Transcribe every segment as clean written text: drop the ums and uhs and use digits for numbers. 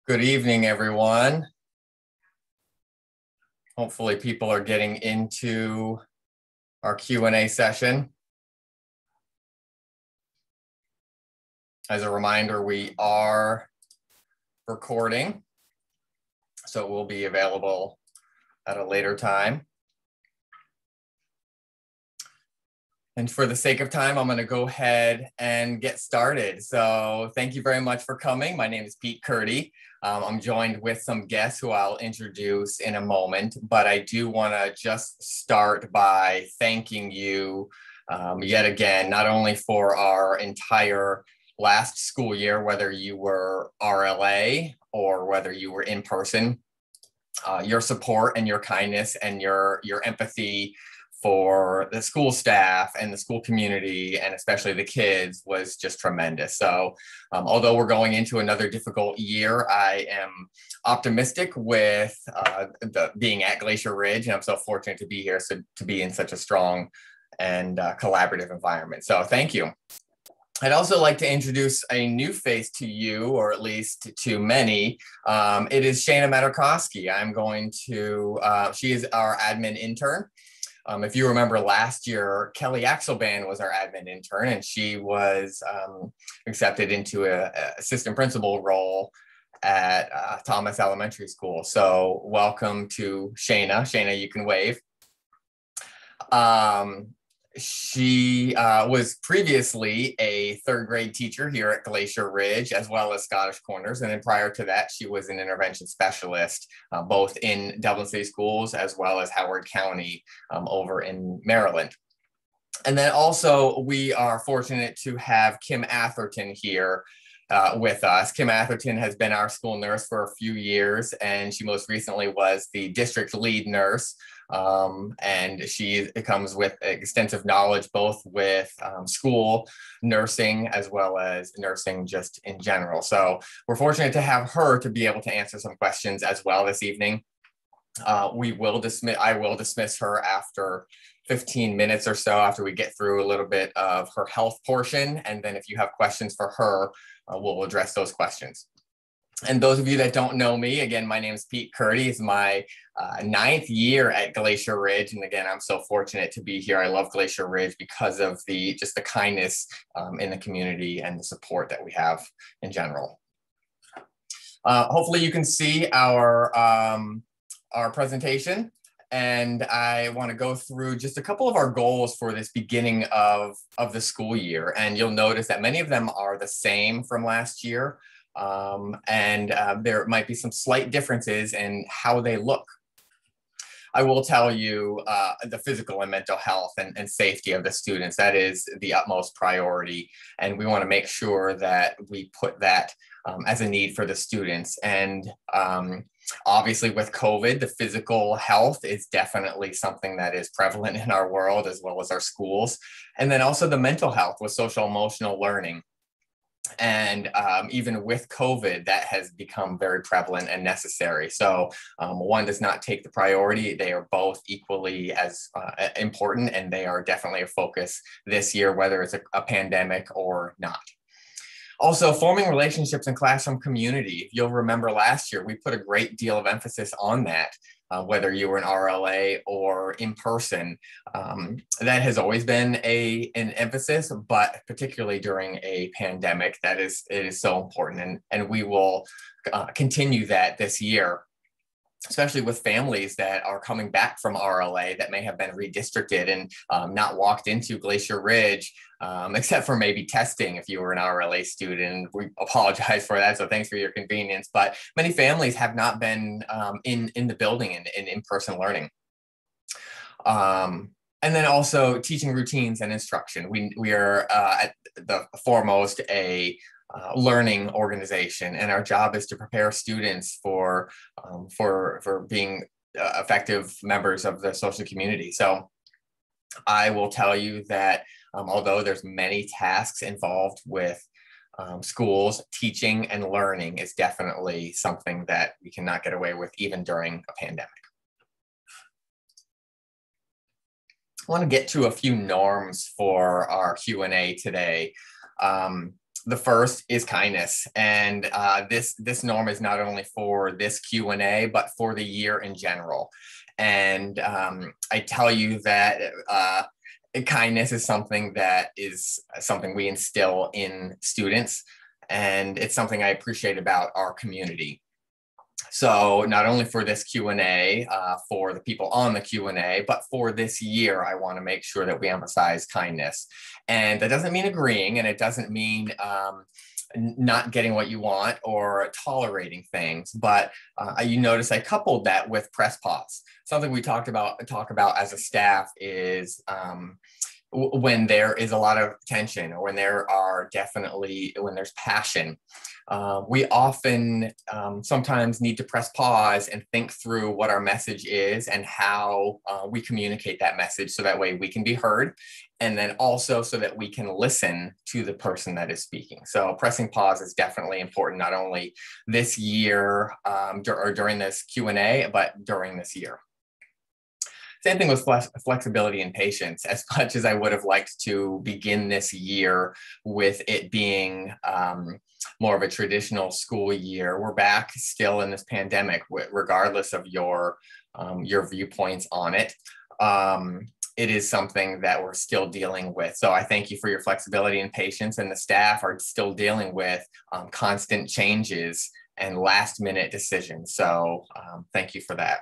Good evening, everyone. Hopefully people are getting into our Q&A session. As a reminder, we are recording, so it will be available at a later time. And for the sake of time, I'm going to go ahead and get started. So thank you very much for coming. My name is Pete Curdy. I'm joined with some guests who I'll introduce in a moment, but I do want to just start by thanking you yet again, not only for our entire last school year, whether you were RLA or whether you were in person, your support and your kindness and your empathy for the school staff and the school community, and especially the kids, was just tremendous. So although we're going into another difficult year, I am optimistic with being at Glacier Ridge, and I'm so fortunate to be here, to be in such a strong and collaborative environment. So thank you. I'd also like to introduce a new face to you, or at least to many. It is Shana Matarkowski. She is our admin intern. If you remember last year, Kelly Axelban was our admin intern, and she was accepted into an assistant principal role at Thomas Elementary School. So welcome to Shana. Shana, you can wave. She was previously a third grade teacher here at Glacier Ridge, as well as Scottish Corners. And then prior to that, she was an intervention specialist, both in Dublin City Schools as well as Howard County over in Maryland. And then also we are fortunate to have Kim Atherton here with us. Kim Atherton has been our school nurse for a few years, and she most recently was the district lead nurse. And she comes with extensive knowledge, both with school nursing as well as nursing just in general. So we're fortunate to have her to be able to answer some questions as well this evening. I will dismiss her after 15 minutes or so, after we get through a little bit of her health portion. And then if you have questions for her, we'll address those questions. And those of you that don't know me, again, my name is Pete Curdy. It's my 9th year at Glacier Ridge. And again, I'm so fortunate to be here. I love Glacier Ridge because of the kindness in the community and the support that we have in general. Hopefully you can see our presentation. And I want to go through just a couple of our goals for this beginning of the school year. And you'll notice that many of them are the same from last year. There might be some slight differences in how they look. I will tell you the physical and mental health and safety of the students, that is the utmost priority. And we want to make sure that we put that as a need for the students. And obviously with COVID, the physical health is definitely something that is prevalent in our world as well as our schools. And then also the mental health with social emotional learning. And even with COVID, that has become very prevalent and necessary. So one does not take the priority. They are both equally as important, and they are definitely a focus this year, whether it's a pandemic or not. Also, forming relationships in classroom community. If you'll remember last year, we put a great deal of emphasis on that. Whether you were an RLA or in person, that has always been an emphasis, but particularly during a pandemic, it is so important, and we will continue that this year, especially with families that are coming back from RLA that may have been redistricted and not walked into Glacier Ridge, except for maybe testing if you were an RLA student. We apologize for that, so thanks for your convenience. But many families have not been in the building and in in-person learning. And then also teaching routines and instruction. We are at the foremost a learning organization, and our job is to prepare students for being effective members of the social community. So I will tell you that although there's many tasks involved with schools, teaching and learning is definitely something that we cannot get away with even during a pandemic. I want to get to a few norms for our Q&A today. The first is kindness, and this norm is not only for this Q&A, but for the year in general. And I tell you that kindness is something we instill in students, and it's something I appreciate about our community. So not only for this Q&A, for the people on the Q&A, but for this year, I want to make sure that we emphasize kindness. And that doesn't mean agreeing, and it doesn't mean not getting what you want or tolerating things. But you notice I coupled that with press pause. Something we talk about as a staff is when there is a lot of tension, or when there's passion. We often sometimes need to press pause and think through what our message is and how we communicate that message, so that way we can be heard, and then also so that we can listen to the person that is speaking. So pressing pause is definitely important, not only this year or during this Q&A, but during this year. Same thing with flexibility and patience. As much as I would have liked to begin this year with it being more of a traditional school year, we're back still in this pandemic, regardless of your viewpoints on it. It is something that we're still dealing with. So I thank you for your flexibility and patience, and the staff are still dealing with constant changes and last minute decisions. So thank you for that.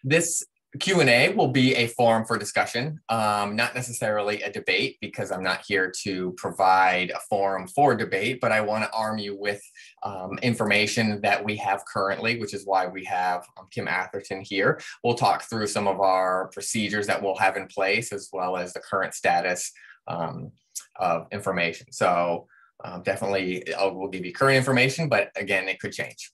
This Q&A will be a forum for discussion, not necessarily a debate, because I'm not here to provide a forum for debate, but I want to arm you with information that we have currently, which is why we have Kim Atherton here. We'll talk through some of our procedures that we'll have in place, as well as the current status of information. So definitely we'll give you current information, but again, it could change.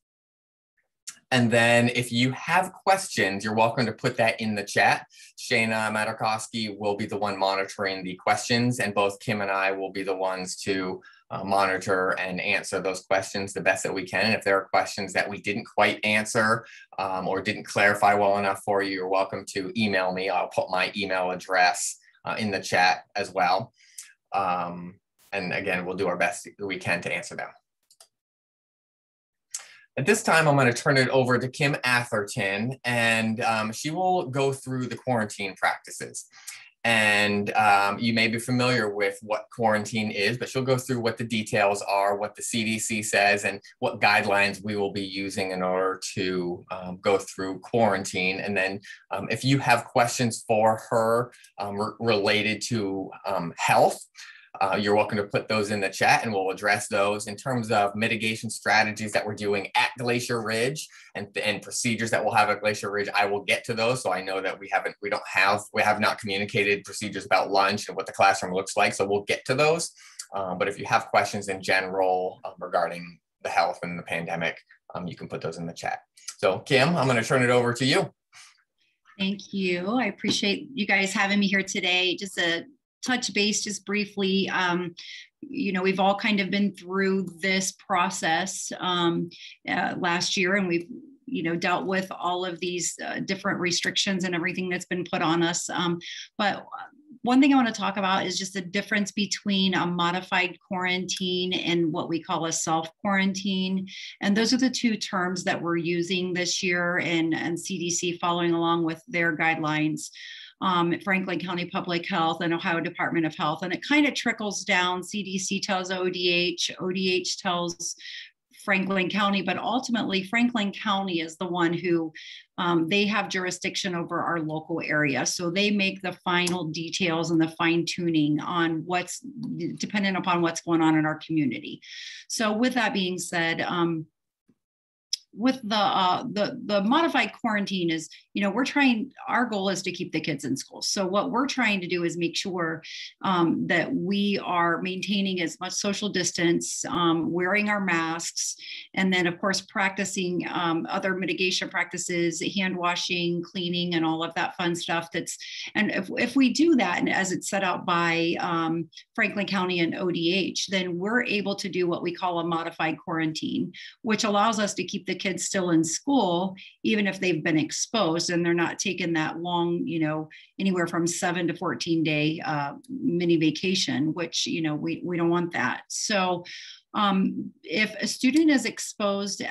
And then if you have questions, you're welcome to put that in the chat. Shayna Matarkowski will be the one monitoring the questions, and both Kim and I will be the ones to monitor and answer those questions the best that we can. And if there are questions that we didn't quite answer or didn't clarify well enough for you, you're welcome to email me. I'll put my email address in the chat as well. And again, we'll do our best we can to answer them. At this time, I'm going to turn it over to Kim Atherton, and she will go through the quarantine practices. And you may be familiar with what quarantine is, but she'll go through what the details are, what the CDC says, and what guidelines we will be using in order to go through quarantine. And then if you have questions for her related to health, you're welcome to put those in the chat, and we'll address those. In terms of mitigation strategies that we're doing at Glacier Ridge and procedures that we'll have at Glacier Ridge, I will get to those. So I know that we have not communicated procedures about lunch and what the classroom looks like. So we'll get to those. But if you have questions in general regarding the health and the pandemic, you can put those in the chat. So Kim, I'm going to turn it over to you. Thank you. I appreciate you guys having me here today. Just a touch base just briefly. You know, we've all kind of been through this process last year, and we've, you know, dealt with all of these different restrictions and everything that's been put on us. But one thing I want to talk about is just the difference between a modified quarantine and what we call a self-quarantine. And those are the two terms that we're using this year, and CDC following along with their guidelines. Franklin County Public Health and Ohio Department of Health. And it kind of trickles down. CDC tells ODH, ODH tells Franklin County, but ultimately Franklin County is the one who they have jurisdiction over our local area. So they make the final details and the fine tuning on what's dependent upon what's going on in our community. So with that being said, with the modified quarantine is, you know, our goal is to keep the kids in school. So what we're trying to do is make sure that we are maintaining as much social distance, wearing our masks, and then of course practicing other mitigation practices, hand washing, cleaning, and all of that fun stuff. And if we do that, and as it's set out by Franklin County and ODH, then we're able to do what we call a modified quarantine, which allows us to keep the kid's still in school, even if they've been exposed and they're not taking that long, anywhere from 7 to 14 day mini vacation, which, we don't want that. So if a student is exposed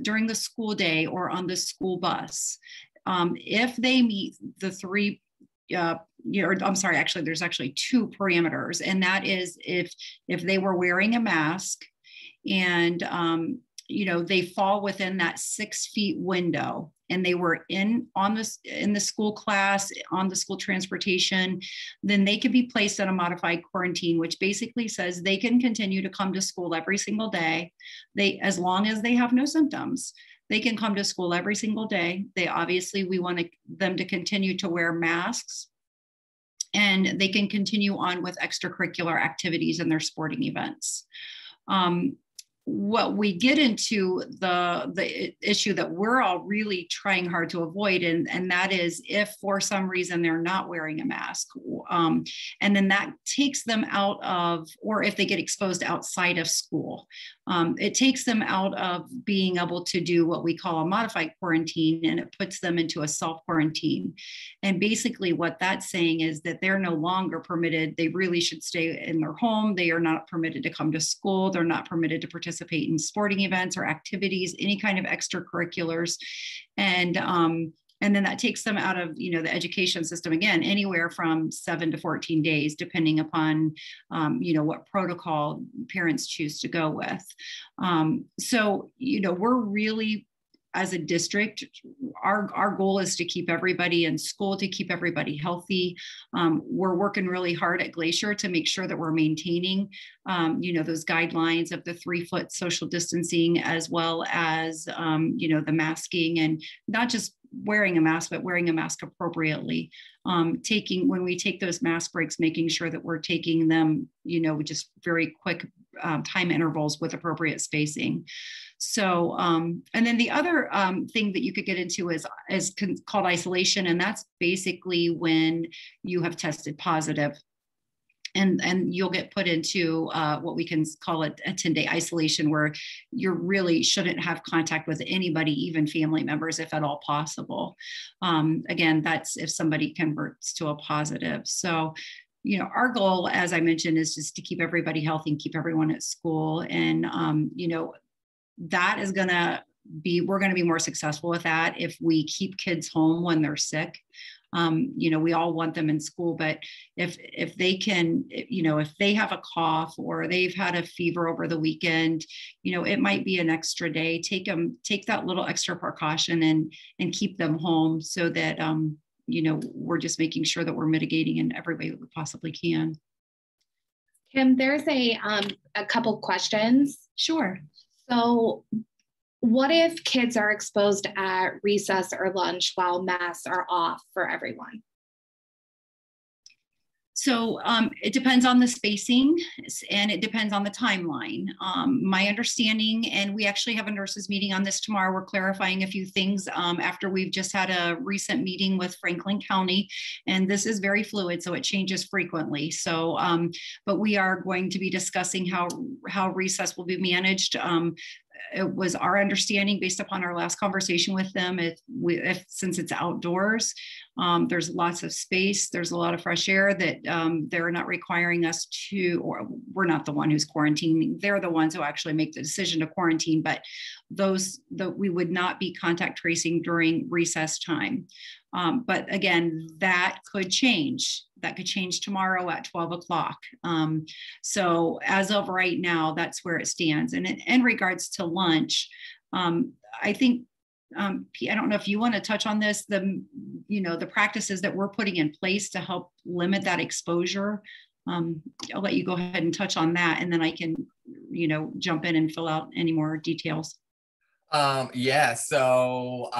during the school day or on the school bus, if they meet the three, I'm sorry, actually, there's actually two parameters, and that is if they were wearing a mask and they fall within that 6 feet window, and they were in the school class, on the school transportation, then they could be placed in a modified quarantine, which basically says they can continue to come to school every single day. As long as they have no symptoms, they can come to school every single day. We want them to continue to wear masks, and they can continue on with extracurricular activities and their sporting events. What we get into the issue that we're all really trying hard to avoid, and that is if for some reason they're not wearing a mask, and then that takes them out of, or if they get exposed outside of school, it takes them out of being able to do what we call a modified quarantine, and it puts them into a self-quarantine. And basically what that's saying is that they're no longer permitted, they really should stay in their home. They are not permitted to come to school. They're not permitted to participate in sporting events or activities, any kind of extracurriculars. And then that takes them out of, the education system, again, anywhere from 7 to 14 days, depending upon, what protocol parents choose to go with. So, we're really, as a district, our goal is to keep everybody in school, to keep everybody healthy. We're working really hard at Glacier to make sure that we're maintaining, those guidelines of the 3-foot social distancing, as well as, the masking, and not just wearing a mask, but wearing a mask appropriately. When we take those mask breaks, making sure that we're taking them, just very quick time intervals with appropriate spacing. So, and then the other thing that you could get into is called isolation. And that's basically when you have tested positive. And you'll get put into what we can call a 10-day isolation, where you really shouldn't have contact with anybody, even family members, if at all possible. Again, that's if somebody converts to a positive. So, our goal, as I mentioned, is just to keep everybody healthy and keep everyone at school. And, that is we're going to be more successful with that if we keep kids home when they're sick. We all want them in school, but if they can, if they have a cough or they've had a fever over the weekend, it might be an extra day. Take that little extra precaution and keep them home, so that, we're just making sure that we're mitigating in every way that we possibly can. Kim, there's a couple questions. Sure. So what if kids are exposed at recess or lunch while masks are off for everyone? So it depends on the spacing, and it depends on the timeline. My understanding, and we actually have a nurses meeting on this tomorrow, we're clarifying a few things after we've just had a recent meeting with Franklin County, and this is very fluid, so it changes frequently. So, but we are going to be discussing how recess will be managed. It was our understanding, based upon our last conversation with them, since it's outdoors, there's lots of space, there's a lot of fresh air, that they're not requiring us to, or we're not the one who's quarantining, they're the ones who actually make the decision to quarantine, but we would not be contact tracing during recess time. But again, that could change. That could change tomorrow at 12 o'clock. So as of right now, that's where it stands. And in regards to lunch, I think, I don't know if you want to touch on this, the practices that we're putting in place to help limit that exposure. I'll let you go ahead and touch on that, and then I can, jump in and fill out any more details. Yeah, so,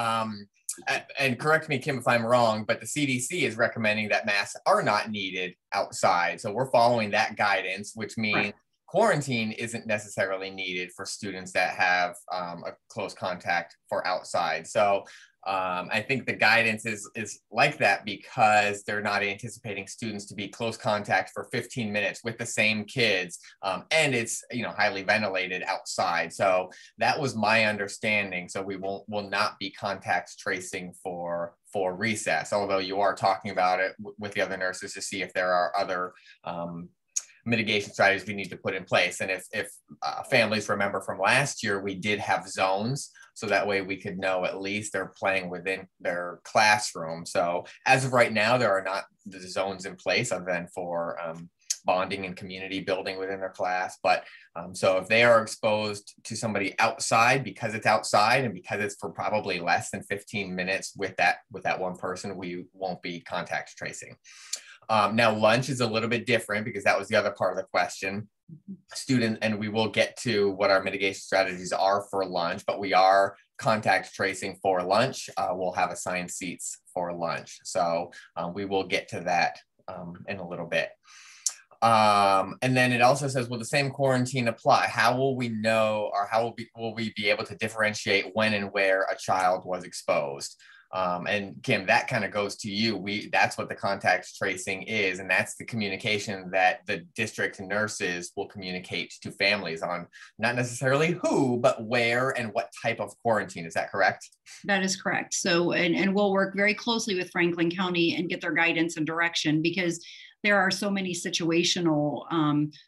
and correct me, Kim, if I'm wrong, but the CDC is recommending that masks are not needed outside. So we're following that guidance, which means quarantine isn't necessarily needed for students that have a close contact for outside. So I think the guidance is like that because they're not anticipating students to be close contact for 15 minutes with the same kids, and it's highly ventilated outside. So that was my understanding. So we will not be contact tracing for recess, although you are talking about it with the other nurses to see if there are other mitigation strategies we need to put in place. And if families remember from last year, we did have zones. So that way we could know at least they're playing within their classroom. So as of right now, there are not the zones in place other than for bonding and community building within their class. But so if they are exposed to somebody outside, because it's outside and because it's for probably less than 15 minutes with that one person, we won't be contact tracing. Now lunch is a little bit different because that was the other part of the question. And we will get to what our mitigation strategies are for lunch, but we are contact tracing for lunch. We'll have assigned seats for lunch. So we will get to that in a little bit. And then it also says, will the same quarantine apply? How will we know, or how will we be able to differentiate when and where a child was exposed? And Kim, that kind of goes to you. That's what the contact tracing is. And that's the communication that the district nurses will communicate to families on, not necessarily who, but where and what type of quarantine. Is that correct? That is correct. So, and we'll work very closely with Franklin County and get their guidance and direction, because there are so many situational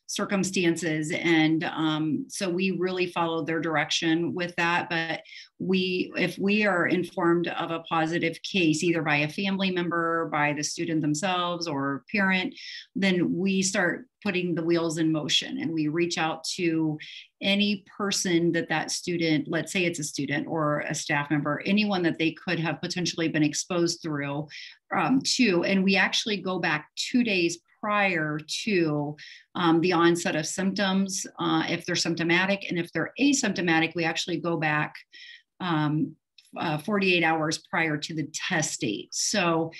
circumstances. And so we really follow their direction with that. But if we are informed of a positive case, either by a family member, by the student themselves or parent, then we start putting the wheels in motion and we reach out to any person that student, let's say it's a student or a staff member, anyone that they could have potentially been exposed to, and we actually go back 2 days prior to the onset of symptoms, if they're symptomatic, and if they're asymptomatic, we actually go back 48 hours prior to the test date. So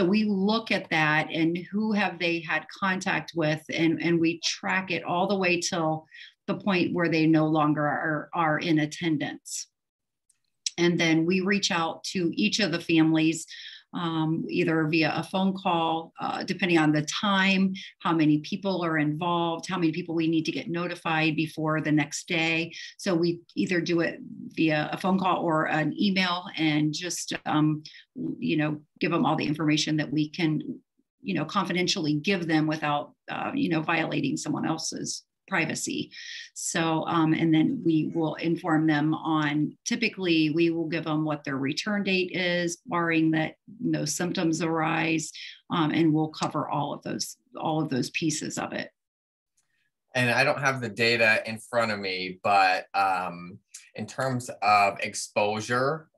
we look at that and who have they had contact with, and we track it all the way till the point where they no longer are in attendance. And then we reach out to each of the families, either via a phone call, depending on the time, how many people are involved, how many people we need to get notified before the next day. So we either do it via a phone call or an email, and just, give them all the information that we can, confidentially give them without, violating someone else's privacy. So, and then we will inform them on, typically we will give them what their return date is, barring that no symptoms arise, and we'll cover all of those pieces of it. And I don't have the data in front of me, but in terms of exposure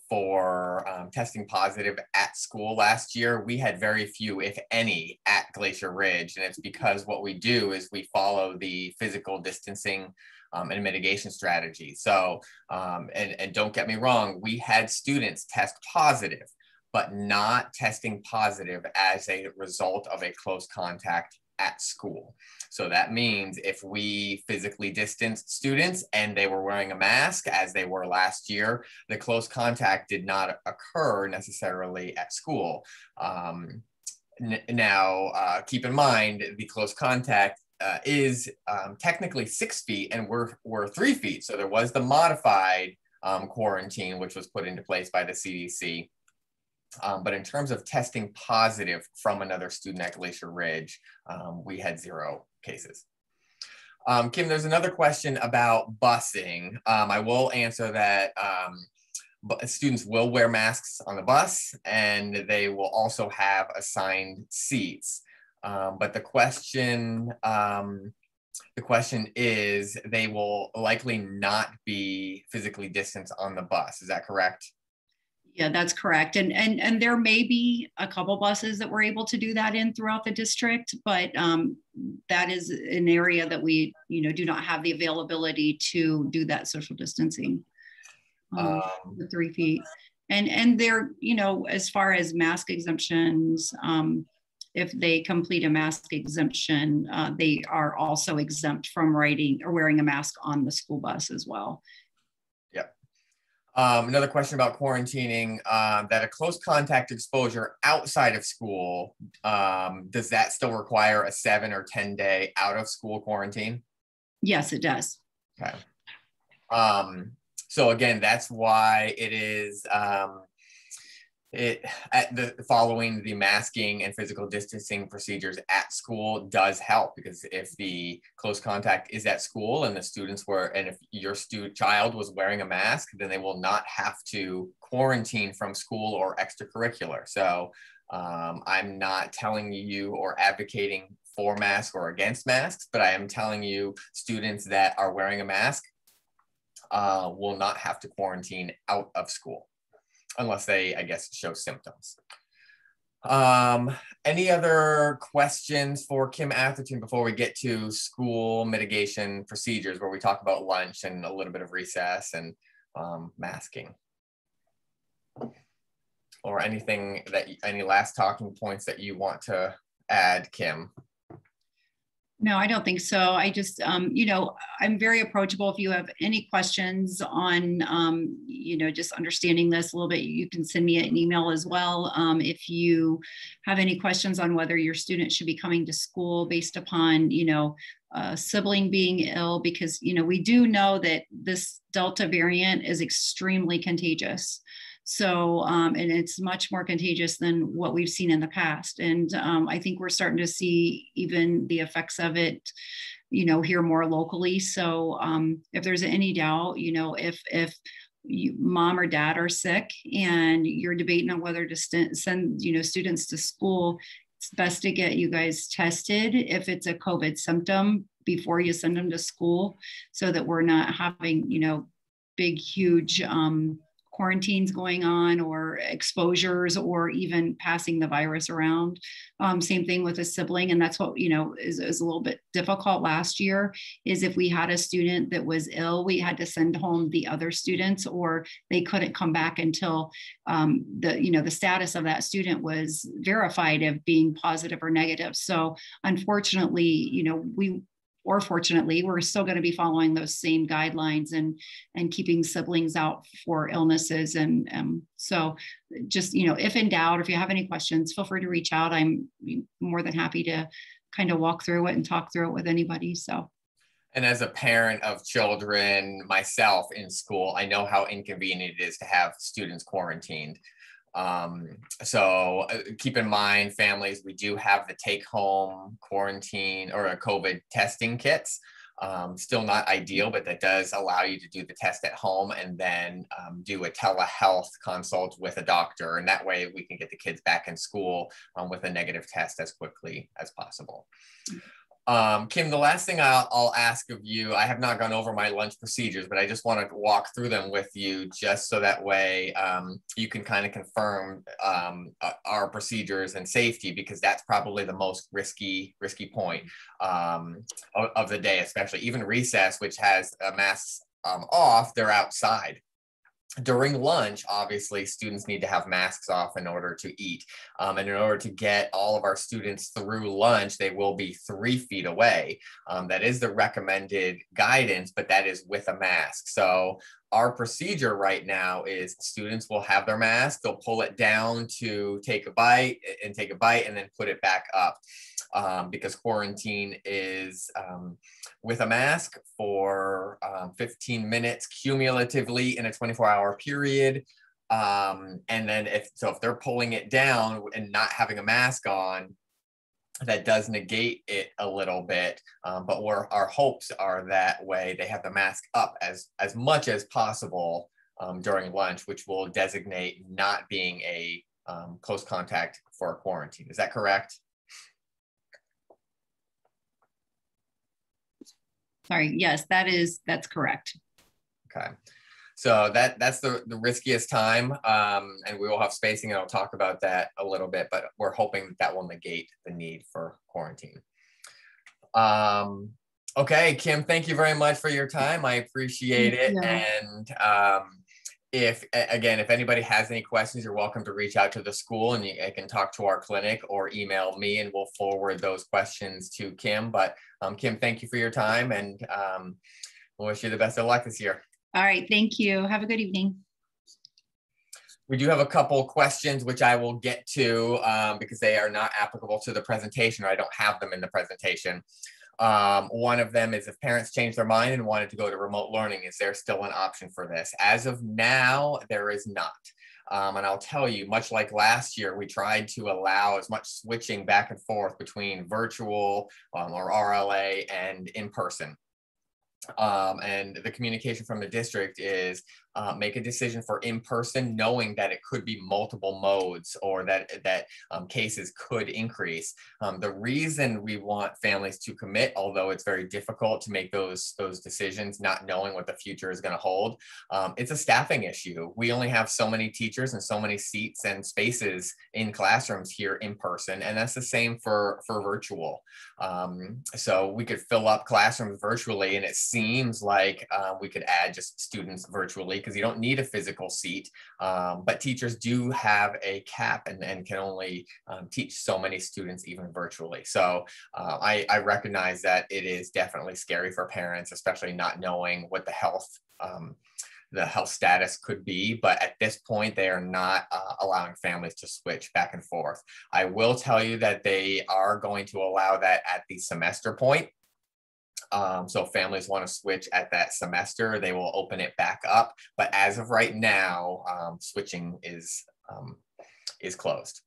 for testing positive at school last year, we had very few, if any, at Glacier Ridge. And it's because what we do is we follow the physical distancing and mitigation strategy. So, and don't get me wrong, we had students test positive, but not testing positive as a result of a close contact at school. So that means if we physically distanced students and they were wearing a mask, as they were last year, the close contact did not occur necessarily at school. Now, keep in mind, the close contact is technically 6 feet, and we're 3 feet. So there was the modified quarantine, which was put into place by the CDC. But in terms of testing positive from another student at Glacier Ridge, we had 0 cases. Kim, there's another question about busing. I will answer that students will wear masks on the bus, and they will also have assigned seats. But the question is, they will likely not be physically distanced on the bus. Is that correct? Yeah, that's correct. And there may be a couple buses that we're able to do that in throughout the district, but that is an area that we, do not have the availability to do that social distancing. The 3 feet. And there, as far as mask exemptions, if they complete a mask exemption, they are also exempt from riding or wearing a mask on the school bus as well. Yep. Another question about quarantining, that a close contact exposure outside of school, does that still require a 7 or 10 day out of school quarantine? Yes, it does. Okay. So again, that's why it is, following the masking and physical distancing procedures at school does help, because if the close contact is at school and the students were, and if your child was wearing a mask, then they will not have to quarantine from school or extracurricular. So I'm not telling you or advocating for masks or against masks, but I am telling you students that are wearing a mask will not have to quarantine out of school, unless they, I guess, show symptoms. Any other questions for Kim Atherton before we get to school mitigation procedures, where we talk about lunch and a little bit of recess and masking? Or anything that, any last talking points that you want to add, Kim? No, I don't think so. I just, you know, I'm very approachable. If you have any questions on, you know, just understanding this a little bit, you can send me an email as well. If you have any questions on whether your student should be coming to school based upon, you know, a sibling being ill, because, you know, we do know that this Delta variant is extremely contagious. So, and it's much more contagious than what we've seen in the past. And I think we're starting to see even the effects of it, you know, here more locally. So if there's any doubt, you know, if mom or dad are sick and you're debating on whether to send, you know, students to school, it's best to get you guys tested if it's a COVID symptom before you send them to school, so that we're not having, you know, big, huge quarantines going on, or exposures, or even passing the virus around. Same thing with a sibling. And that's what, you know, is a little bit difficult last year, is if we had a student that was ill, we had to send home the other students, or they couldn't come back until the status of that student was verified of being positive or negative. So unfortunately, you know, or fortunately, we're still going to be following those same guidelines and keeping siblings out for illnesses. And so just, you know, if in doubt, or if you have any questions, feel free to reach out. I'm more than happy to kind of walk through it and talk through it with anybody. So. And as a parent of children myself in school, I know how inconvenient it is to have students quarantined. So keep in mind, families, we do have the take-home quarantine or a COVID testing kits. Still not ideal, but that does allow you to do the test at home and then do a telehealth consult with a doctor. And that way we can get the kids back in school with a negative test as quickly as possible. Kim, the last thing I'll ask of you, I have not gone over my lunch procedures, but I just want to walk through them with you, just so that way you can kind of confirm our procedures and safety, because that's probably the most risky point of the day, especially even recess, which has masks off, they're outside. During lunch, obviously, students need to have masks off in order to eat. And in order to get all of our students through lunch, they will be 3 feet away. That is the recommended guidance, but that is with a mask. So our procedure right now is students will have their mask, they'll pull it down to take a bite and then put it back up. Because quarantine is with a mask for 15 minutes cumulatively in a 24-hour period. And then if they're pulling it down and not having a mask on, that does negate it a little bit. But our hopes are that way they have the mask up as much as possible during lunch, which will designate not being a close contact for a quarantine. Is that correct? Sorry, yes, that's correct. Okay, so that's the riskiest time, and we will have spacing, and I'll talk about that a little bit, but we're hoping that will negate the need for quarantine. Okay, Kim, thank you very much for your time. I appreciate it. And if anybody has any questions, you're welcome to reach out to the school, and you can talk to our clinic or email me, and we'll forward those questions to Kim. But Kim, thank you for your time, and we'll wish you the best of luck this year. All right, thank you. Have a good evening. We do have a couple questions which I will get to because they are not applicable to the presentation, or I don't have them in the presentation. One of them is, if parents change their mind and wanted to go to remote learning, is there still an option for this? As of now, there is not. And I'll tell you, much like last year, we tried to allow as much switching back and forth between virtual or RLA and in person. And the communication from the district is make a decision for in-person, knowing that it could be multiple modes, or that cases could increase. The reason we want families to commit, although it's very difficult to make those decisions, not knowing what the future is going to hold, it's a staffing issue. We only have so many teachers and so many seats and spaces in classrooms here in person, and that's the same for virtual. So we could fill up classrooms virtually, and it seems like we could add just students virtually, because you don't need a physical seat, but teachers do have a cap and can only teach so many students even virtually. So I recognize that it is definitely scary for parents, especially not knowing what the health status could be, but at this point they are not allowing families to switch back and forth. I will tell you that they are going to allow that at the semester point. So if families want to switch at that semester, they will open it back up. But as of right now, switching is closed.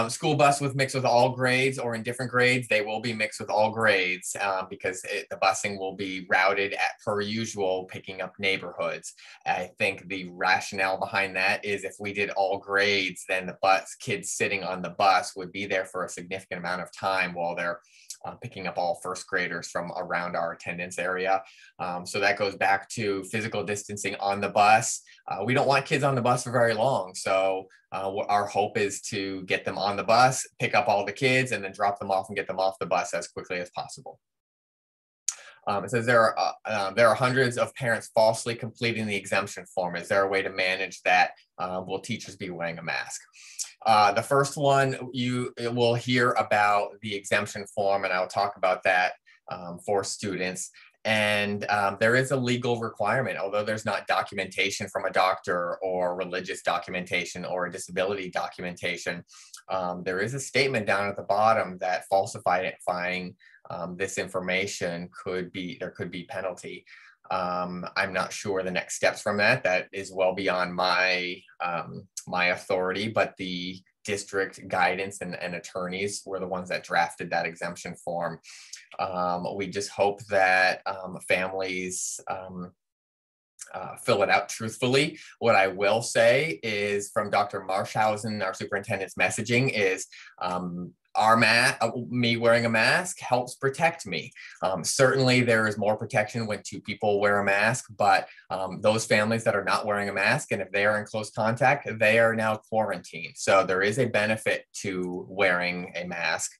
School bus with mixed with all grades or in different grades, they will be mixed with all grades because the busing will be routed at per usual, picking up neighborhoods. I think the rationale behind that is, if we did all grades, then the kids sitting on the bus would be there for a significant amount of time while they're picking up all first graders from around our attendance area. So that goes back to physical distancing on the bus. We don't want kids on the bus for very long. So our hope is to get them on the bus, pick up all the kids, and then drop them off and get them off the bus as quickly as possible. It says there are hundreds of parents falsely completing the exemption form. Is there a way to manage that? Will teachers be wearing a mask? The first one, you will hear about the exemption form, and I'll talk about that for students. And there is a legal requirement, although there's not documentation from a doctor or religious documentation or a disability documentation. There is a statement down at the bottom that falsifying this information could be penalty. I'm not sure the next steps from that. That is well beyond my authority, but the district guidance and attorneys were the ones that drafted that exemption form. We just hope that families fill it out truthfully. What I will say is, from Dr. Marshausen, our superintendent's messaging is, me wearing a mask helps protect me. Certainly there is more protection when two people wear a mask, but those families that are not wearing a mask, and if they are in close contact, they are now quarantined. So there is a benefit to wearing a mask.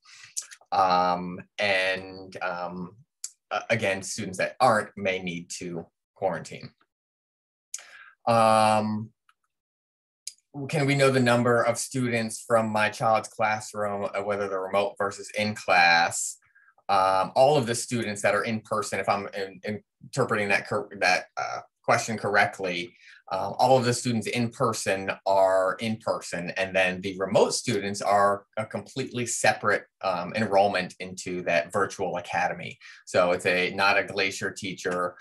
Again, students that aren't may need to quarantine. Can we know the number of students from my child's classroom, whether they're remote versus in class? All of the students that are in person, if I'm interpreting that question correctly, all of the students in person are in person, and then the remote students are a completely separate enrollment into that virtual academy. So it's not a Glacier teacher,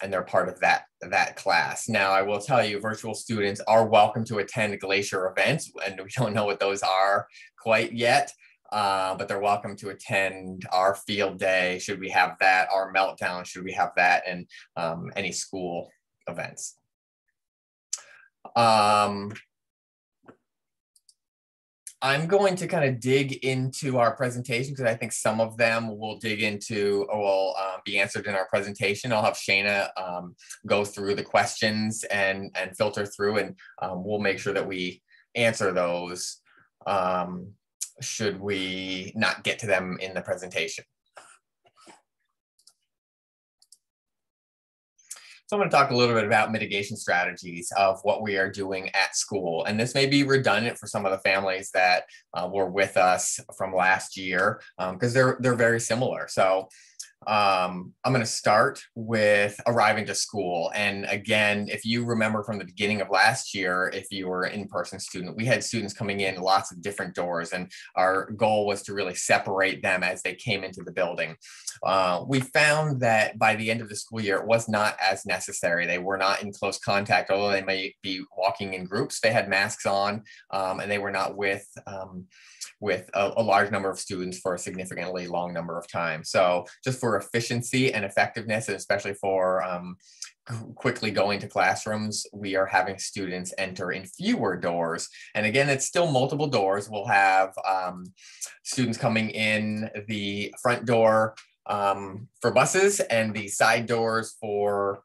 and they're part of that class. Now, I will tell you, virtual students are welcome to attend Glacier events, and we don't know what those are quite yet, but they're welcome to attend our field day, should we have that, our meltdown, should we have that, and any school events. I'm going to kind of dig into our presentation, because I think some of them will dig into, or will be answered in our presentation. I'll have Shayna go through the questions and filter through, and we'll make sure that we answer those should we not get to them in the presentation. So I'm going to talk a little bit about mitigation strategies of what we are doing at school. And this may be redundant for some of the families that were with us from last year because they're very similar. So I'm going to start with arriving to school. And again, if you remember from the beginning of last year, if you were an in-person student, we had students coming in lots of different doors, and our goal was to really separate them as they came into the building. We found that by the end of the school year, it was not as necessary. They were not in close contact, although they may be walking in groups. They had masks on, and they were not with a large number of students for a significantly long number of time. So just for efficiency and effectiveness, and especially for quickly going to classrooms, we are having students enter in fewer doors. And again, it's still multiple doors. We'll have students coming in the front door for buses and the side doors for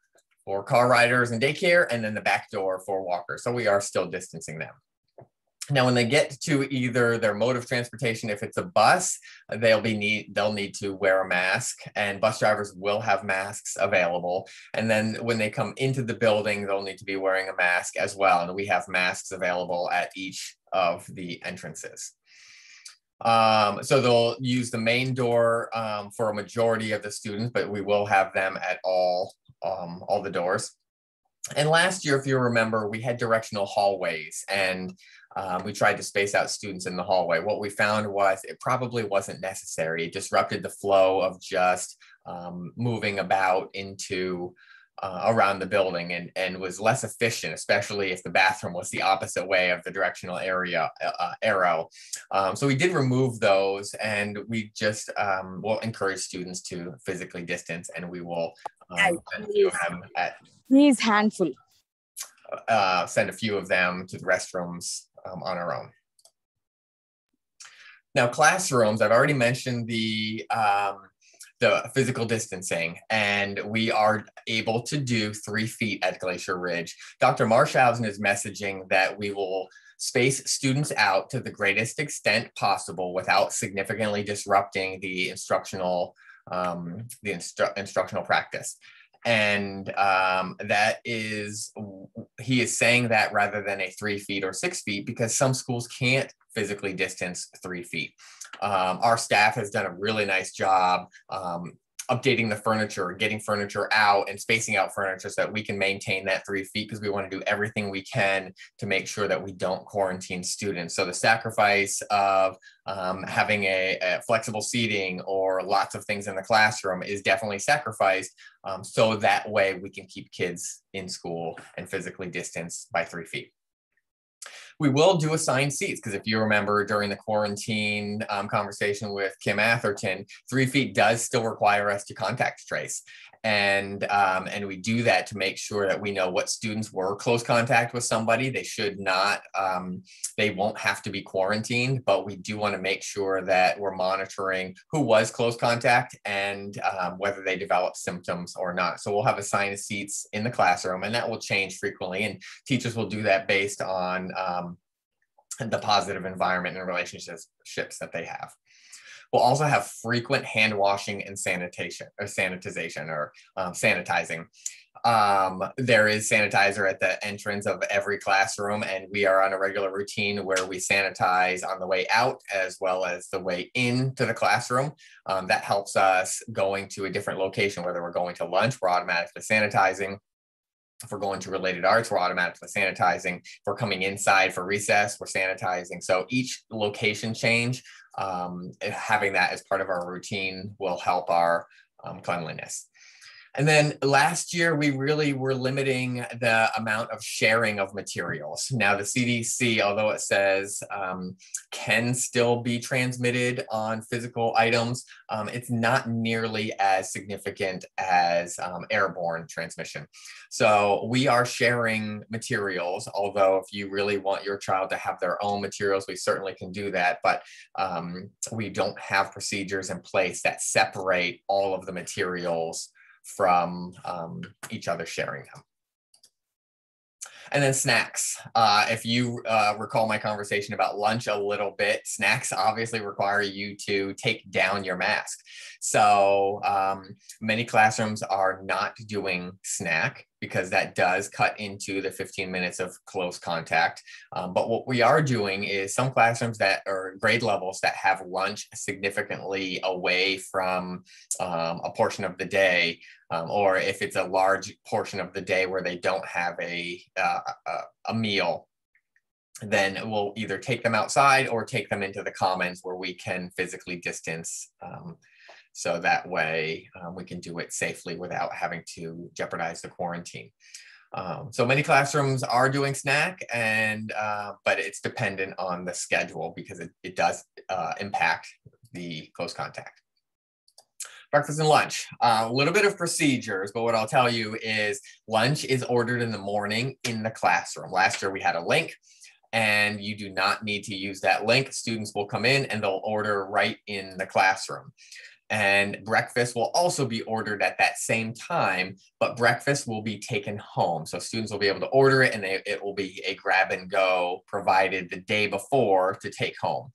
car riders and daycare, and then the back door for walkers. So we are still distancing them. Now, when they get to either their mode of transportation, if it's a bus, they'll need to wear a mask, and bus drivers will have masks available. And then when they come into the building, they'll need to be wearing a mask as well. And we have masks available at each of the entrances. So they'll use the main door for a majority of the students, but we will have them at all the doors. And last year, if you remember, we had directional hallways, and we tried to space out students in the hallway. What we found was it probably wasn't necessary. It disrupted the flow of just moving about into around the building, and was less efficient, especially if the bathroom was the opposite way of the directional arrow. So we did remove those, and we just will encourage students to physically distance, and we will He's handful. Send a few of them to the restrooms on our own. Now, classrooms, I've already mentioned the physical distancing, and we are able to do 3 feet at Glacier Ridge. Dr. Marshausen is messaging that we will space students out to the greatest extent possible without significantly disrupting the instructional practice. And he is saying that rather than a 3 feet or 6 feet, because some schools can't physically distance 3 feet. Our staff has done a really nice job updating the furniture, getting furniture out, and spacing out furniture so that we can maintain that 3 feet, because we want to do everything we can to make sure that we don't quarantine students. So the sacrifice of having a flexible seating or lots of things in the classroom is definitely sacrificed, so that way we can keep kids in school and physically distance by 3 feet. We will do assigned seats, because if you remember during the quarantine conversation with Kim Atherton, 3 feet does still require us to contact trace. And we do that to make sure that we know what students were close contact with somebody. They should not, they won't have to be quarantined, but we do want to make sure that we're monitoring who was close contact and whether they develop symptoms or not. So we'll have assigned seats in the classroom, and that will change frequently. And teachers will do that based on the positive environment and relationships that they have. We'll also have frequent hand washing and sanitizing. There is sanitizer at the entrance of every classroom, and we are on a regular routine where we sanitize on the way out as well as the way into the classroom. That helps us going to a different location, whether we're going to lunch, we're automatically sanitizing. If we're going to related arts, we're automatically sanitizing. If we're coming inside for recess, we're sanitizing. So each location change, having that as part of our routine will help our cleanliness. And then last year, we really were limiting the amount of sharing of materials. Now the CDC, although it says can still be transmitted on physical items, it's not nearly as significant as airborne transmission. So we are sharing materials, although if you really want your child to have their own materials, we certainly can do that, but we don't have procedures in place that separate all of the materials from each other sharing them. And then snacks. If you recall my conversation about lunch a little bit, snacks obviously require you to take down your mask. So many classrooms are not doing snack. because that does cut into the 15 minutes of close contact. But what we are doing is some classrooms that are grade levels that have lunch significantly away from a portion of the day, or if it's a large portion of the day where they don't have a meal, then we'll either take them outside or take them into the commons where we can physically distance. So that way we can do it safely without having to jeopardize the quarantine. So many classrooms are doing snack, but it's dependent on the schedule because it does impact the close contact. Breakfast and lunch, a little bit of procedures, but what I'll tell you is lunch is ordered in the morning in the classroom. Last year we had a link, and you do not need to use that link. Students will come in and they'll order right in the classroom. And breakfast will also be ordered at that same time, but breakfast will be taken home. So students will be able to order it, and it will be a grab and go provided the day before to take home.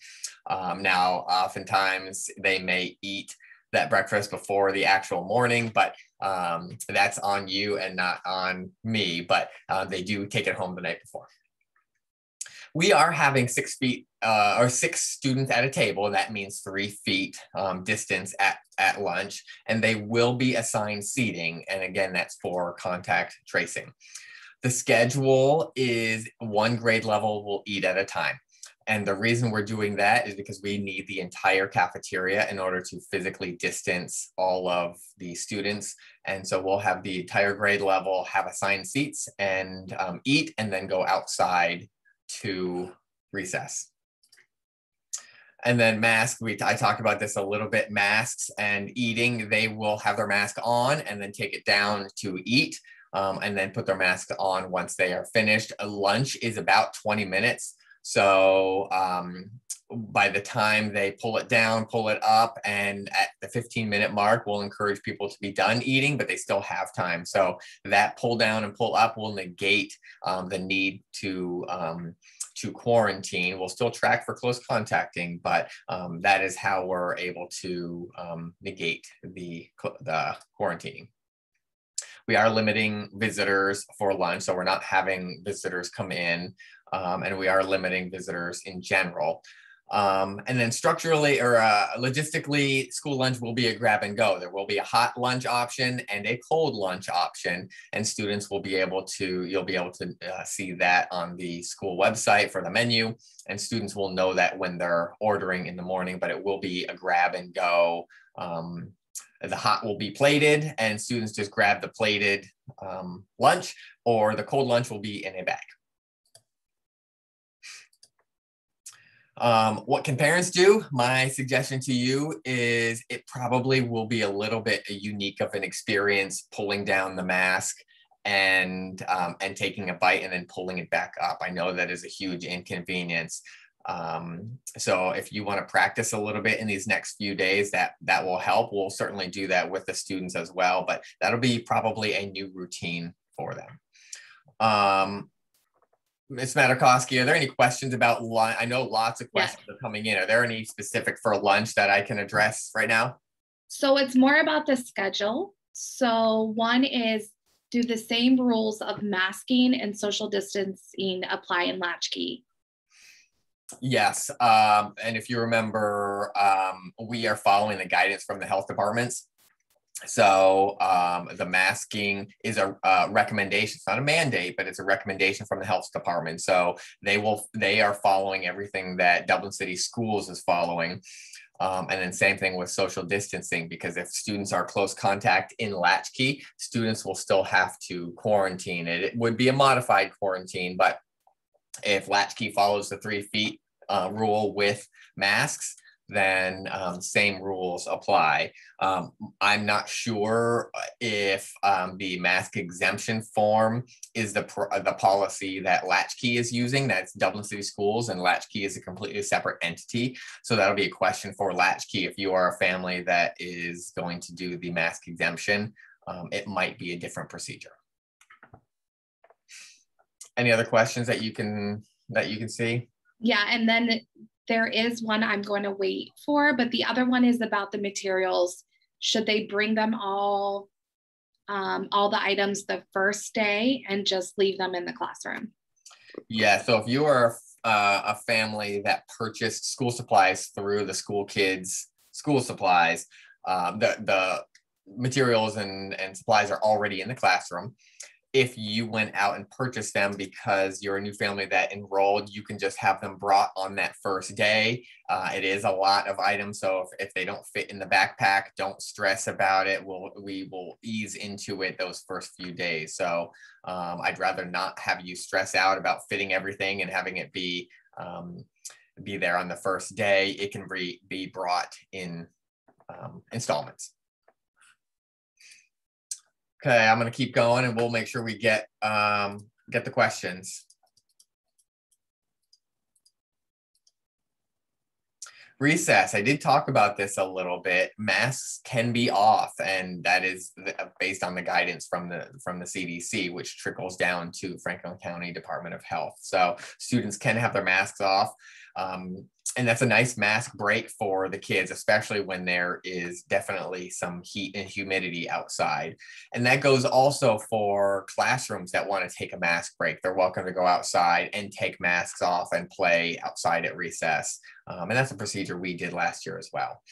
Now, oftentimes they may eat that breakfast before the actual morning, but that's on you and not on me, but they do take it home the night before. We are having 6 feet or 6 students at a table, and that means 3 feet distance at lunch, and they will be assigned seating. And again, that's for contact tracing. The schedule is 1 grade level will eat at a time. And the reason we're doing that is because we need the entire cafeteria in order to physically distance all of the students. And so we'll have the entire grade level have assigned seats and eat, and then go outside to recess. And then masks, I talked about this a little bit, masks and eating, they will have their mask on and then take it down to eat, and then put their mask on once they are finished. A lunch is about 20 minutes. So by the time they pull it down, pull it up, and at the 15-minute mark, we'll encourage people to be done eating, but they still have time. So that pull down and pull up will negate the need to quarantine. We'll still track for close contacting, but that is how we're able to negate the quarantining. We are limiting visitors for lunch, so we're not having visitors come in, and we are limiting visitors in general. And then structurally or logistically, school lunch will be a grab and go. There will be a hot lunch option and a cold lunch option, and students will be able to, you'll be able to see that on the school website for the menu, and students will know that when they're ordering in the morning, but it will be a grab and go. The hot will be plated, and students just grab the plated lunch, or the cold lunch will be in a bag. What can parents do? My suggestion to you is it probably will be a little bit unique of an experience pulling down the mask and taking a bite and then pulling it back up. I know that is a huge inconvenience. So if you want to practice a little bit in these next few days, that will help. We'll certainly do that with the students as well, but that'll be probably a new routine for them. Ms. Matakowski, are there any questions about lunch? I know lots of questions are coming in. Are there any specific for lunch that I can address right now? So it's more about the schedule. So one is, do the same rules of masking and social distancing apply in Latchkey? Yes, and if you remember, we are following the guidance from the health departments. So the masking is a recommendation. It's not a mandate, but it's a recommendation from the health department. So they are following everything that Dublin City Schools is following. And then same thing with social distancing, because if students are close contact in Latchkey, students will still have to quarantine. It would be a modified quarantine, but if Latchkey follows the 3 feet rule with masks, then same rules apply. I'm not sure if the mask exemption form is the policy that Latchkey is using. That's Dublin City Schools, and Latchkey is a completely separate entity. So that'll be a question for Latchkey. If you are a family that is going to do the mask exemption, it might be a different procedure. Any other questions that you can see? Yeah, and then there is one I'm going to wait for, but the other one is about the materials. Should they bring them all all the items the first day and just leave them in the classroom? Yeah, so if you are a family that purchased school supplies through the school kids' school supplies, the materials and supplies are already in the classroom. If you went out and purchased them because you're a new family that enrolled, you can just have them brought on that first day. It is a lot of items, so if they don't fit in the backpack, don't stress about it. We will ease into it those first few days. So I'd rather not have you stress out about fitting everything and having it be there on the first day. It can be brought in installments. Okay, I'm going to keep going and we'll make sure we get the questions. Recess, I did talk about this a little bit. Masks can be off, and that is based on the guidance from the CDC, which trickles down to Franklin County Department of Health. So students can have their masks off. And that's a nice mask break for the kids, especially when there is definitely some heat and humidity outside. And that goes also for classrooms that want to take a mask break. They're welcome to go outside and take masks off and play outside at recess. And that's a procedure we did last year as well.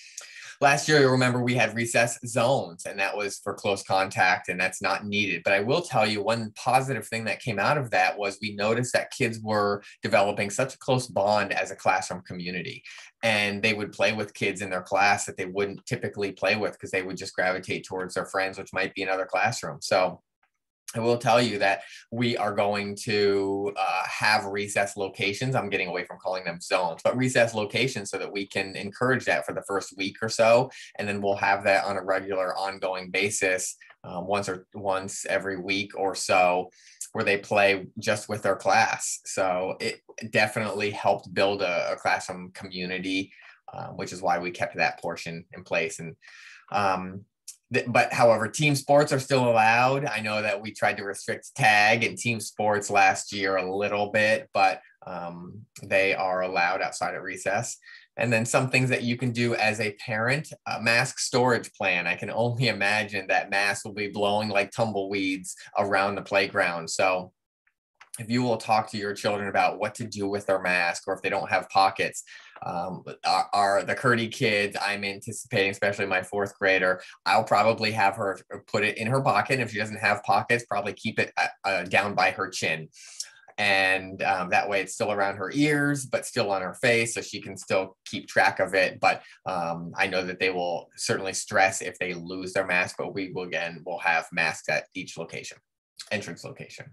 Last year, you'll remember we had recess zones, and that was for close contact, and that's not needed. But I will tell you one positive thing that came out of that was we noticed that kids were developing such a close bond as a classroom community, and they would play with kids in their class that they wouldn't typically play with because they would just gravitate towards their friends, which might be in other classrooms. So I will tell you that we are going to have recess locations. I'm getting away from calling them zones, but recess locations so that we can encourage that for the first week or so. And then we'll have that on a regular ongoing basis once every week or so where they play just with their class. So it definitely helped build a classroom community, which is why we kept that portion in place. And but however, team sports are still allowed. I know that we tried to restrict tag and team sports last year a little bit, but they are allowed outside of recess. And then some things that you can do as a parent, mask storage plan. I can only imagine that masks will be blowing like tumbleweeds around the playground. So if you will talk to your children about what to do with their mask, or if they don't have pockets, the Curdy kids, I'm anticipating, especially my fourth grader, I'll probably have her put it in her pocket. And if she doesn't have pockets, probably keep it down by her chin. And that way it's still around her ears, but still on her face, so she can still keep track of it. But I know that they will certainly stress if they lose their mask, but we'll have masks at each entrance location.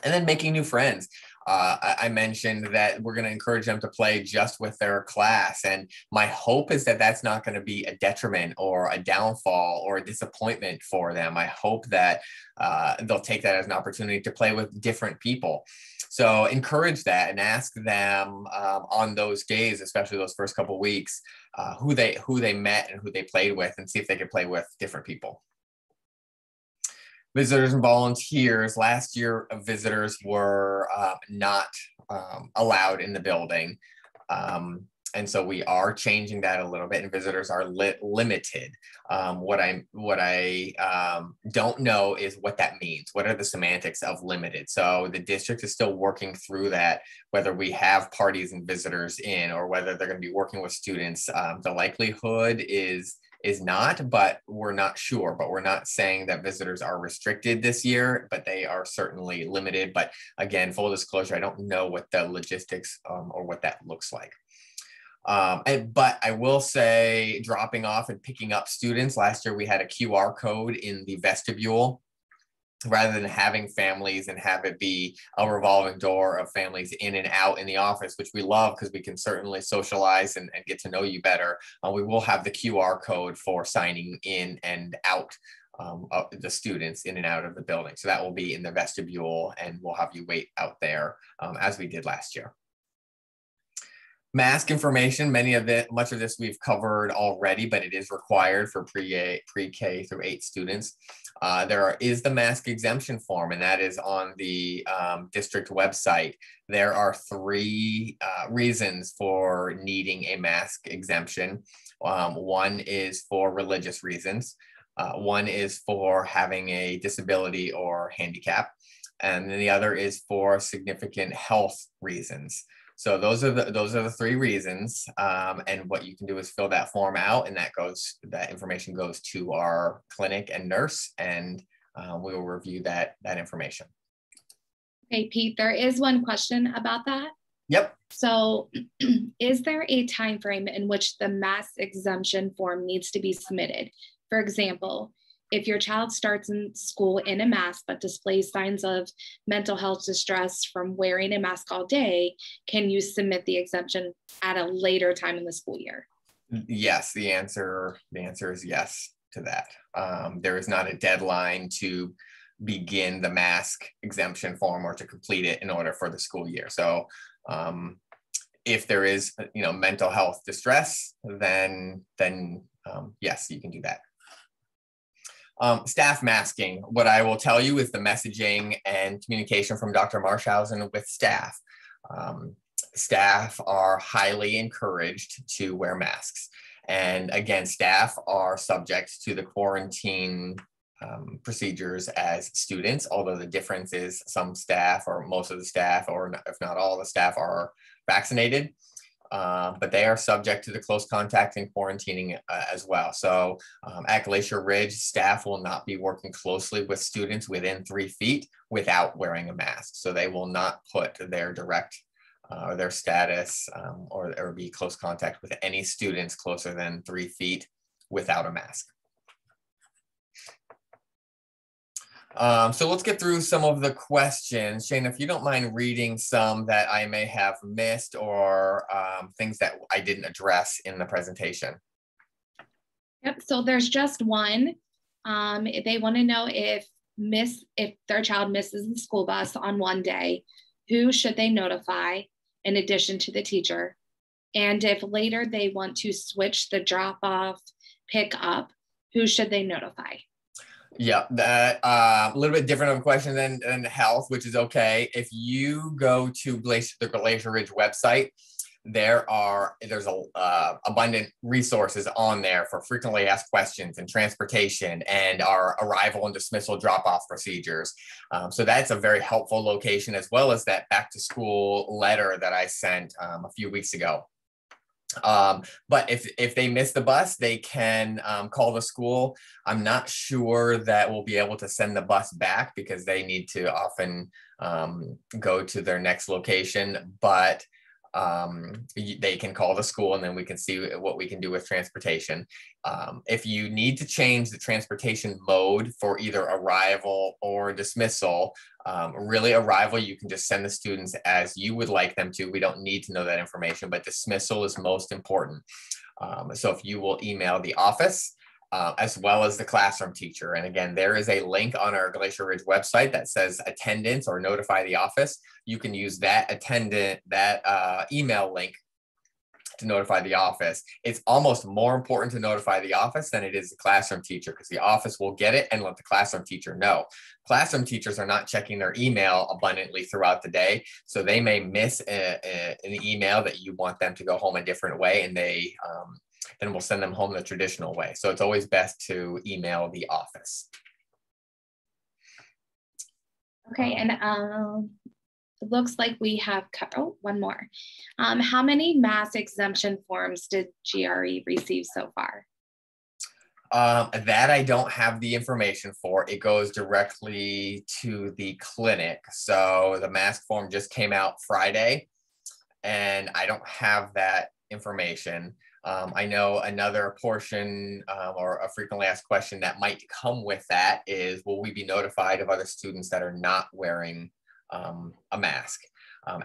And then making new friends. I mentioned that we're going to encourage them to play just with their class. And my hope is that that's not going to be a detriment or a downfall or a disappointment for them. I hope that they'll take that as an opportunity to play with different people. So encourage that and ask them on those days, especially those first couple of weeks, who they met and who they played with, and see if they could play with different people. Visitors and volunteers. Last year, visitors were not allowed in the building. And so we are changing that a little bit, and visitors are limited. What I don't know is what that means. What are the semantics of limited? So the district is still working through that, whether we have parties and visitors in, or whether they're going to be working with students. The likelihood is not, but we're not sure. But we're not saying that visitors are restricted this year, but they are certainly limited. But again, full disclosure, I don't know what the logistics or what that looks like. But I will say, dropping off and picking up students, last year we had a QR code in the vestibule, rather than having families and have it be a revolving door of families in and out in the office, which we love because we can certainly socialize and get to know you better. We will have the QR code for signing in and out of the students in and out of the building. So that will be in the vestibule, and we'll have you wait out there as we did last year. Mask information, much of this we've covered already, but it is required for pre-K through 8 students. There is the mask exemption form, and that is on the district website. There are 3 reasons for needing a mask exemption. One is for religious reasons. One is for having a disability or handicap, and then the other is for significant health reasons. So those are the three reasons, and what you can do is fill that form out, and that information goes to our clinic and nurse, and we will review that information. Okay, Pete, there is one question about that. Yep. So is there a time frame in which the mask exemption form needs to be submitted? For example, if your child starts in school in a mask but displays signs of mental health distress from wearing a mask all day, can you submit the exemption at a later time in the school year? Yes, the answer is yes to that. There is not a deadline to begin the mask exemption form or to complete it in order for the school year. So if there is, mental health distress, then yes, you can do that. Staff masking. What I will tell you is the messaging and communication from Dr. Marshausen with staff. Staff are highly encouraged to wear masks. And again, staff are subject to the quarantine procedures as students, although the difference is some staff or most of the staff, or if not all the staff, are vaccinated, but they are subject to the close contact and quarantining as well. So at Glacier Ridge, staff will not be working closely with students within 3 feet without wearing a mask. So they will not put their direct or their status or be close contact with any students closer than 3 feet without a mask. So let's get through some of the questions. Shane, if you don't mind reading some that I may have missed or things that I didn't address in the presentation. Yep, so there's just one. They want to know if their child misses the school bus on one day, who should they notify in addition to the teacher? And if later they want to switch the drop off, pick up, who should they notify? Yeah, that a little bit different of a question than health, which is okay. If you go to the Glacier Ridge website, there's abundant resources on there for frequently asked questions and transportation and our arrival and dismissal drop-off procedures. So that's a very helpful location, as well as that back to school letter that I sent a few weeks ago. But if they miss the bus, they can call the school. I'm not sure that we'll be able to send the bus back because they need to often go to their next location, but they can call the school and then we can see what we can do with transportation. If you need to change the transportation mode for either arrival or dismissal, really arrival, you can just send the students as you would like them to. We don't need to know that information, but dismissal is most important. So if you will email the office, as well as the classroom teacher. And again, there is a link on our Glacier Ridge website that says attendance or notify the office. You can use that email link to notify the office. It's almost more important to notify the office than it is the classroom teacher, because the office will get it and let the classroom teacher know. Classroom teachers are not checking their email abundantly throughout the day, so they may miss an email that you want them to go home a different way, and then we'll send them home the traditional way. So it's always best to email the office. Okay, and it looks like we have, one more. How many mass exemption forms did GRE receive so far? That I don't have the information for. It goes directly to the clinic. So the mask form just came out Friday, and I don't have that information. I know another portion or a frequently asked question that might come with that is, will we be notified of other students that are not wearing a mask?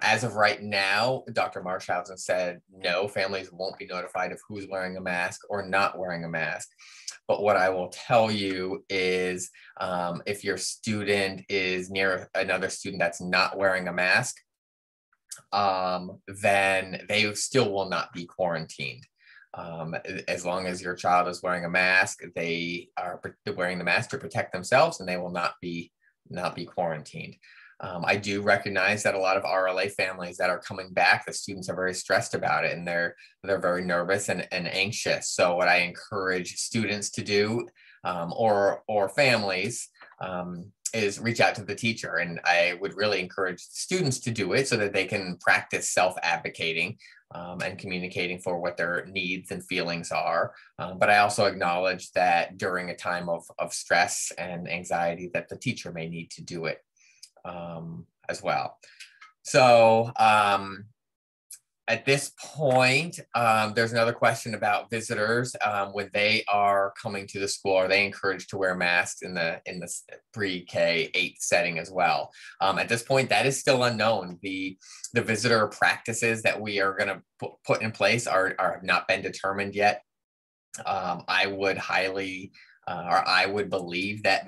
As of right now, Dr. Marshausen said, no, families won't be notified of who's wearing a mask or not wearing a mask. But what I will tell you is if your student is near another student that's not wearing a mask, then they still will not be quarantined. As long as your child is wearing a mask, they are wearing the mask to protect themselves, and they will not be quarantined. I do recognize that a lot of RLA families that are coming back, the students are very stressed about it, and they're very nervous and anxious. So what I encourage students to do or families, is reach out to the teacher. And I would really encourage students to do it so that they can practice self-advocating and communicating for what their needs and feelings are. But I also acknowledge that during a time of stress and anxiety that the teacher may need to do it as well. So at this point, there's another question about visitors. When they are coming to the school, are they encouraged to wear masks in the pre-K 8 setting as well? At this point, that is still unknown. The visitor practices that we are going to put in place have not been determined yet. I would highly, or I would believe that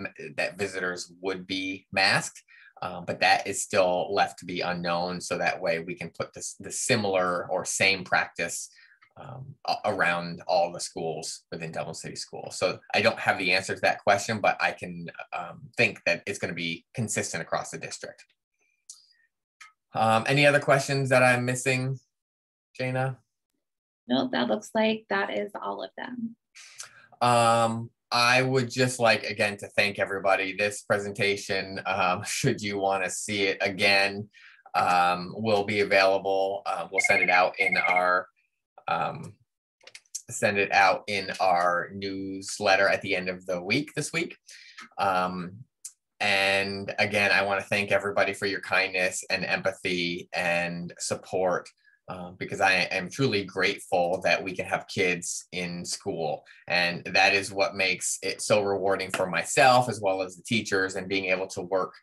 visitors would be masked. But that is still left to be unknown. So that way we can put the similar or same practice around all the schools within Dublin City Schools. So I don't have the answer to that question, but I can think that it's going to be consistent across the district. Any other questions that I'm missing, Jana? No, that looks like that is all of them. I would just like, again, to thank everybody. This presentation, should you want to see it again, will be available. We'll send it out in our newsletter at the end of the week this week. And again, I want to thank everybody for your kindness and empathy and support. Because I am truly grateful that we can have kids in school. And that is what makes it so rewarding for myself as well as the teachers, and being able to work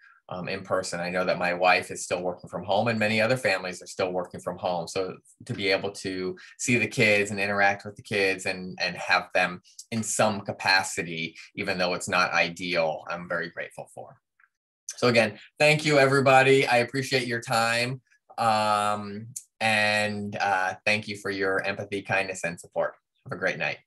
in person. I know that my wife is still working from home and many other families are still working from home. So to be able to see the kids and interact with the kids and have them in some capacity, even though it's not ideal, I'm very grateful for. So again, thank you, everybody. I appreciate your time. And thank you for your empathy, kindness, and support. Have a great night.